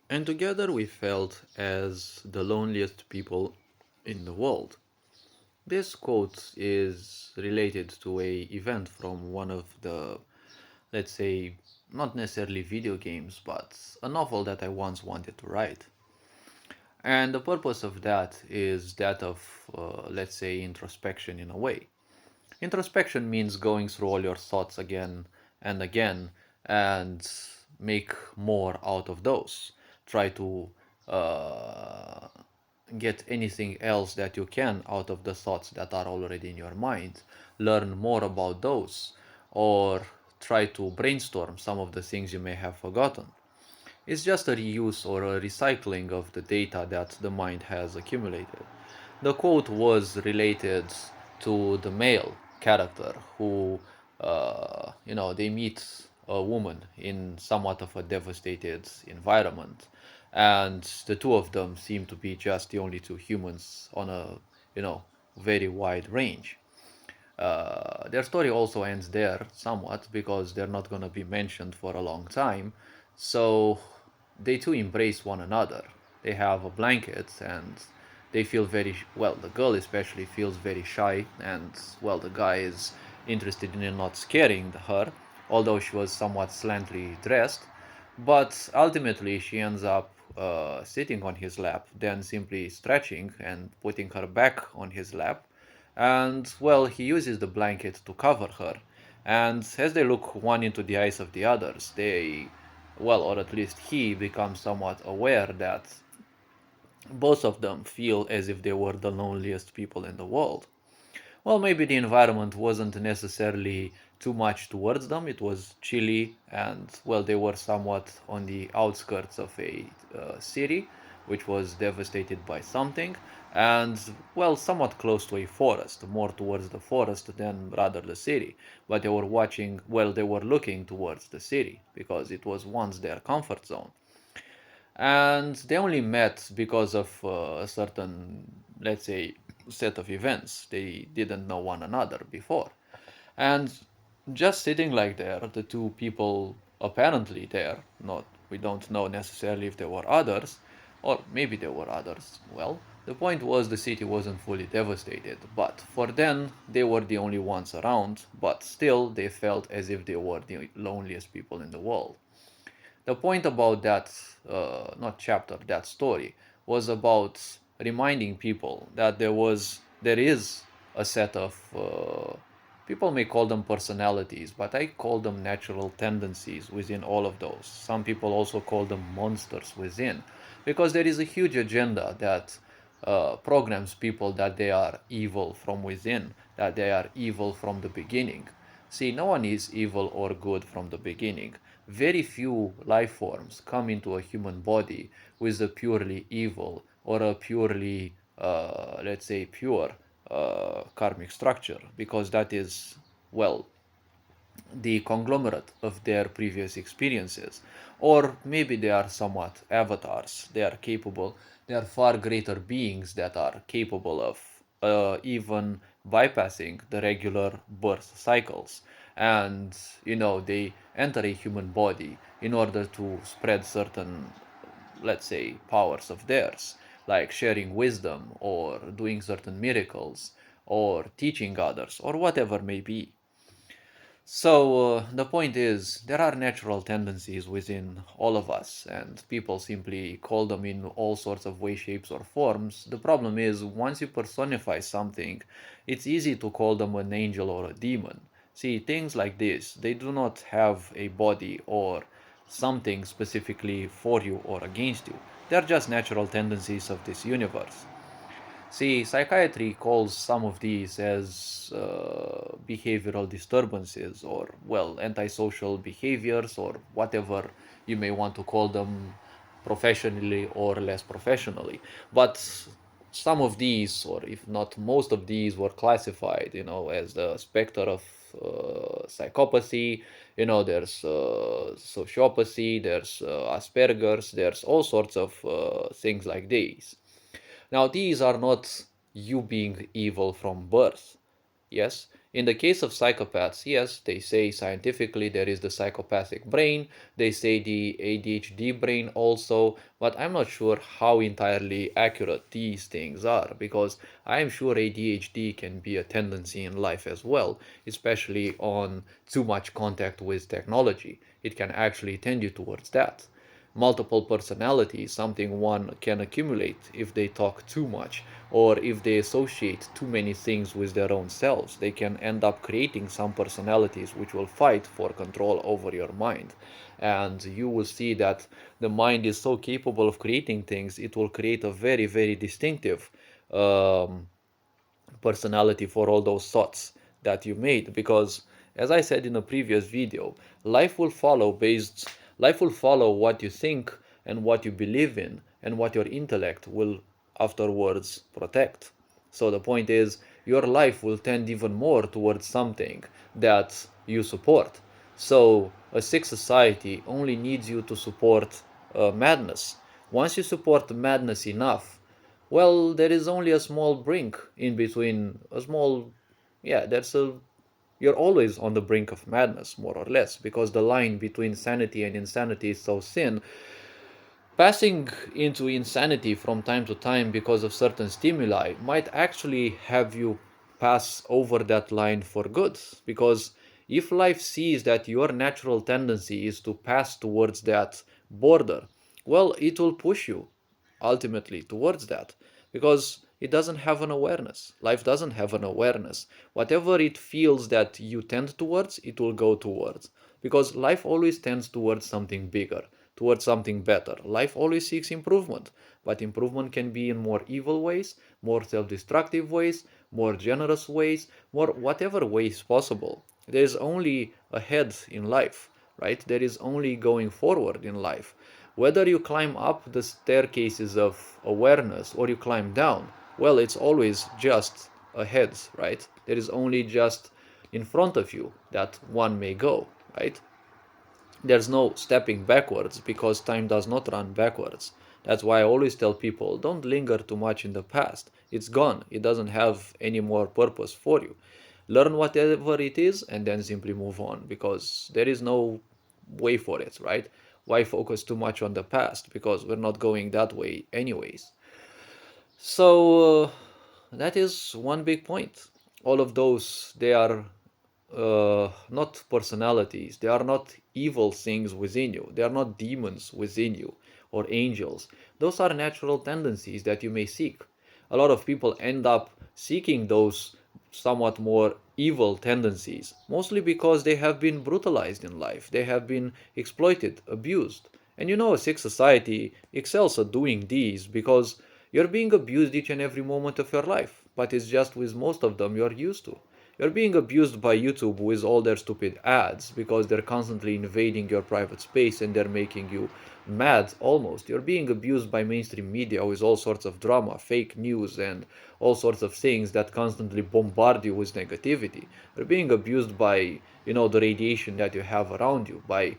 And together we felt as the loneliest people in the world. This quote is related to a event from one of the, let's say, not necessarily video games, but a novel that I once wanted to write. And the purpose of that is that of, let's say, introspection in a way. Introspection means going through all your thoughts again and again and make more out of those. Try to uh, get anything else that you can out of the thoughts that are already in your mind. Learn more about those, or try to brainstorm some of the things you may have forgotten. It's just a reuse or a recycling of the data that the mind has accumulated. The quote was related to the male character who, they meet a woman in somewhat of a devastated environment, and the two of them seem to be just the only two humans on a, very wide range. Their story also ends there somewhat because they're not going to be mentioned for a long time. So they too embrace one another. They have a blanket and they feel very well. The girl especially feels very shy, and well, the guy is interested in not scaring her, although she was somewhat slantly dressed. But ultimately, she ends up sitting on his lap, then simply stretching and putting her back on his lap, and well, he uses the blanket to cover her. And as they look one into the eyes of the others, they, well, or at least he becomes somewhat aware that both of them feel as if they were the loneliest people in the world. Well, maybe the environment wasn't necessarily too much towards them. It was chilly, and well, they were somewhat on the outskirts of a city, which was devastated by something, and well, somewhat close to a forest, more towards the forest than rather the city. But they were watching, well, they were looking towards the city because it was once their comfort zone, and they only met because of a certain, let's say, set of events. They didn't know one another before, and just sitting like there, the two people apparently there, not, we don't know necessarily if there were others, or maybe there were others. Well, the point was the city wasn't fully devastated, but for them they were the only ones around, but still they felt as if they were the loneliest people in the world. The point about that, not chapter, that story, was about reminding people that there is a set of, people may call them personalities, but I call them natural tendencies within all of those. Some people also call them monsters within, because there is a huge agenda that programs people that they are evil from within, that they are evil from the beginning. See, no one is evil or good from the beginning. Very few life forms come into a human body with a purely evil or a purely, let's say, pure karmic structure, because that is, well, the conglomerate of their previous experiences. Or maybe they are somewhat avatars. They are capable, they are far greater beings that are capable of even bypassing the regular birth cycles. And, they enter a human body in order to spread certain, let's say, powers of theirs, like sharing wisdom or doing certain miracles or teaching others or whatever may be. So, the point is, there are natural tendencies within all of us, and people simply call them in all sorts of ways, shapes, or forms. The problem is, once you personify something, it's easy to call them an angel or a demon. See, things like this, they do not have a body or something specifically for you or against you. They're just natural tendencies of this universe. See, psychiatry calls some of these as behavioral disturbances or, well, antisocial behaviors or whatever you may want to call them professionally or less professionally. But some of these, or if not most of these, were classified, as the specter of psychopathy. There's sociopathy, there's Asperger's, there's all sorts of things like these. Now, these are not you being evil from birth. Yes, In the case of psychopaths, yes, they say scientifically there is the psychopathic brain, they say the ADHD brain also, but I'm not sure how entirely accurate these things are, because I'm sure ADHD can be a tendency in life as well, especially on too much contact with technology. It can actually tend you towards that. Multiple personality is something one can accumulate if they talk too much or if they associate too many things with their own selves. They can end up creating some personalities which will fight for control over your mind. And you will see that the mind is so capable of creating things, it will create a very, very distinctive um, personality for all those thoughts that you made, because as I said in a previous video, life will follow what you think and what you believe in and what your intellect will afterwards protect. So the point is, your life will tend even more towards something that you support. So a sick society only needs you to support madness. Once you support madness enough, well, there is only a small brink in between, a small, yeah, you're always on the brink of madness, more or less, because the line between sanity and insanity is so thin. Passing into insanity from time to time because of certain stimuli might actually have you pass over that line for good. Because if life sees that your natural tendency is to pass towards that border, well, it will push you ultimately towards that, because it doesn't have an awareness. Life doesn't have an awareness. Whatever it feels that you tend towards, it will go towards, because life always tends towards something bigger, towards something better. Life always seeks improvement, but improvement can be in more evil ways, more self-destructive ways, more generous ways, more whatever ways possible. There is only ahead in life, right? There is only going forward in life. Whether you climb up the staircases of awareness or you climb down, well, it's always just ahead, right? There is only just in front of you that one may go, right? There's no stepping backwards, because time does not run backwards. That's why I always tell people, don't linger too much in the past. It's gone. It doesn't have any more purpose for you. Learn whatever it is and then simply move on, because there is no way for it, right? Why focus too much on the past? Because we're not going that way anyways. So that is one big point. All of those, they are not personalities. They are not evil things within you. They are not demons within you or angels. Those are natural tendencies that you may seek. A lot of people end up seeking those somewhat more evil tendencies, mostly because they have been brutalized in life. They have been exploited, abused. And you know, a sick society excels at doing these because you're being abused each and every moment of your life, but it's just with most of them you're used to. You're being abused by YouTube with all their stupid ads because they're constantly invading your private space and they're making you mad almost. You're being abused by mainstream media with all sorts of drama, fake news, and all sorts of things that constantly bombard you with negativity. You're being abused by, the radiation that you have around you, by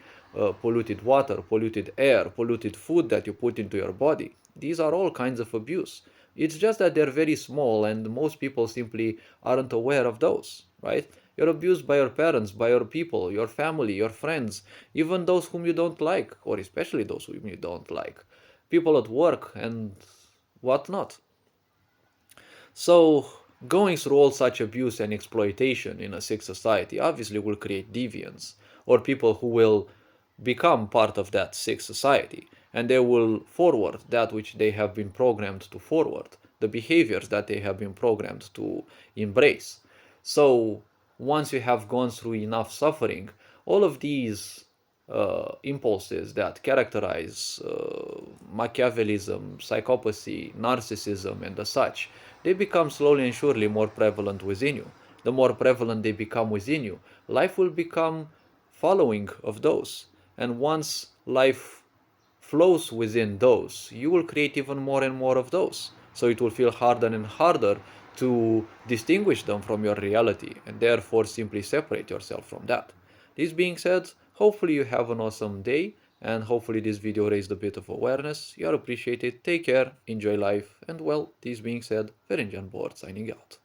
polluted water, polluted air, polluted food that you put into your body. These are all kinds of abuse. It's just that they're very small and most people simply aren't aware of those, right? You're abused by your parents, by your people, your family, your friends, even those whom you don't like, or especially those whom you don't like, people at work and whatnot. So, going through all such abuse and exploitation in a sick society obviously will create deviants, or people who will become part of that sick society, and they will forward that which they have been programmed to forward, the behaviors that they have been programmed to embrace. So, once you have gone through enough suffering, all of these impulses that characterize Machiavellism, psychopathy, narcissism, and the such, they become slowly and surely more prevalent within you. The more prevalent they become within you, life will become following of those. And once life flows within those, you will create even more and more of those. So it will feel harder and harder to distinguish them from your reality and therefore simply separate yourself from that. This being said, hopefully you have an awesome day and hopefully this video raised a bit of awareness. You are appreciated. Take care, enjoy life, and well, this being said, Ferencan Board signing out.